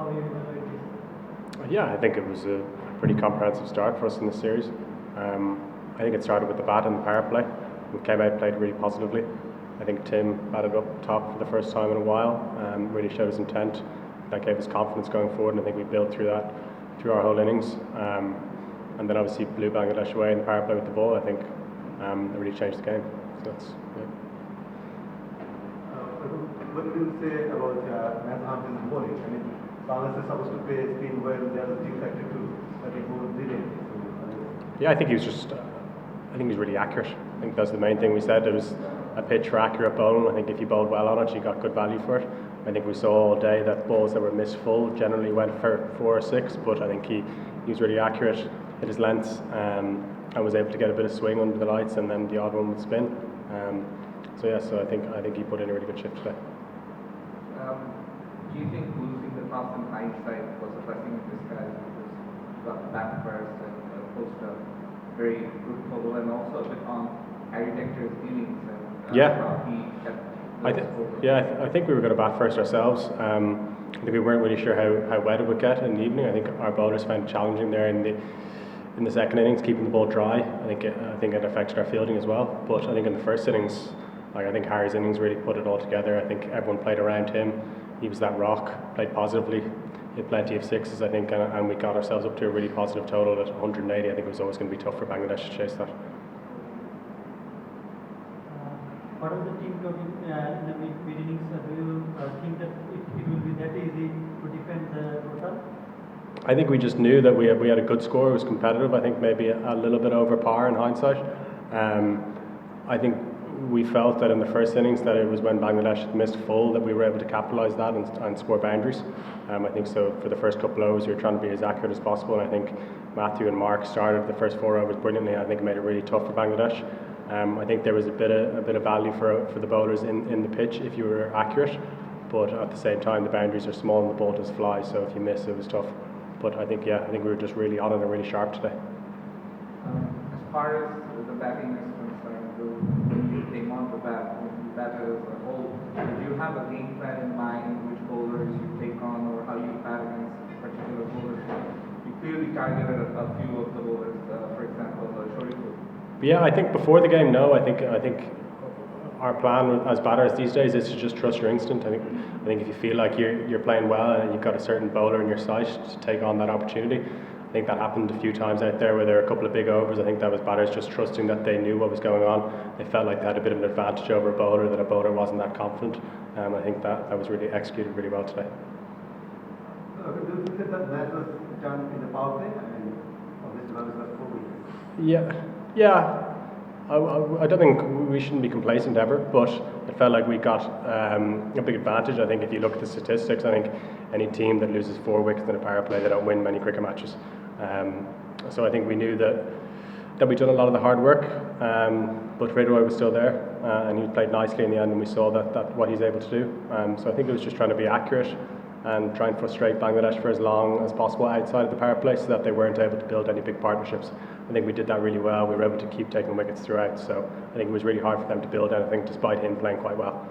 how you evaluate this? Yeah, I think it was a pretty comprehensive start for us in this series. I think it started with the bat and the power play. We came out, played really positively. I think Tim batted up top for the first time in a while, really showed his intent. That gave us confidence going forward, and I think we built through that through our whole innings. And then obviously blew Bangladesh away in the power play with the ball. I think it really changed the game. So that's What do you say about Nathan's bowling? I mean, Bangladesh is supposed to play spin well. There's a team factor too, but it was brilliant. Yeah, I think he was just. I think he was really accurate. I think that's the main thing we said. It was a pitch for accurate bowling. I think if you bowled well on it, you got good value for it. I think we saw all day that balls that were missed full generally went for 4 or 6, but I think he was really accurate, hit his lengths, and was able to get a bit of swing under the lights, and then the odd one would spin. So I think he put in a really good shift today. Do you think losing the toss in hindsight was a blessing in disguise because you got the bat first and posted a very good total, and also a bit on Harry Decter's innings and how he kept I think we were going to bat first ourselves. I think we weren't really sure how wet it would get in the evening. I think our bowlers found it challenging there in the second innings, keeping the ball dry. I think it affected our fielding as well. But I think in the first innings, I think Harry's innings really put it all together. I think everyone played around him. He was that rock, played positively, hit plenty of sixes, I think, and we got ourselves up to a really positive total at 180. I think it was always going to be tough for Bangladesh to chase that. What was the team total in the mid innings? Do you think that it will be that easy to defend the total? I think we just knew that we had a good score. It was competitive. I think maybe a little bit over par in hindsight. I think we felt that in the first innings that it was when Bangladesh had missed full that we were able to capitalise that and score boundaries. I think so. For the first couple of overs, we were trying to be as accurate as possible. And I think Matthew and Mark started the first 4 overs brilliantly. I think it made it really tough for Bangladesh. I think there was a bit of value for the bowlers in the pitch if you were accurate, but at the same time the boundaries are small and the ball does fly. So if you miss, it was tough. But I think we were just really on it and really sharp today. As far as the batting is concerned, when you came on the bat, when you batted as a whole, do you have a game plan in mind which bowlers you take on or how you bat against particular bowlers? You clearly targeted a few of the bowlers, for example, Shoriful. Yeah, I think before the game, no. I think our plan as batters these days is to just trust your instinct. I think if you feel like you're playing well and you've got a certain bowler in your sight to take on that opportunity. I think that happened a few times out there where there were a couple of big overs. I think that was batters just trusting that they knew what was going on. They felt like they had a bit of an advantage over a bowler, that a bowler wasn't that confident. I think that was really executed really well today. Do you think that match was done in the power play? I mean, obviously one was 4 weeks. Yeah. I don't think we shouldn't be complacent ever, but it felt like we got a big advantage. I think if you look at the statistics, I think any team that loses 4 wickets in a power play, they don't win many cricket matches. So I think we knew that we'd done a lot of the hard work, but Ridway was still there, and he played nicely in the end, and we saw that what he's able to do. So I think it was just trying to be accurate and try and frustrate Bangladesh for as long as possible outside of the power play so that they weren't able to build any big partnerships. I think we did that really well. We were able to keep taking wickets throughout, so I think it was really hard for them to build anything despite him playing quite well.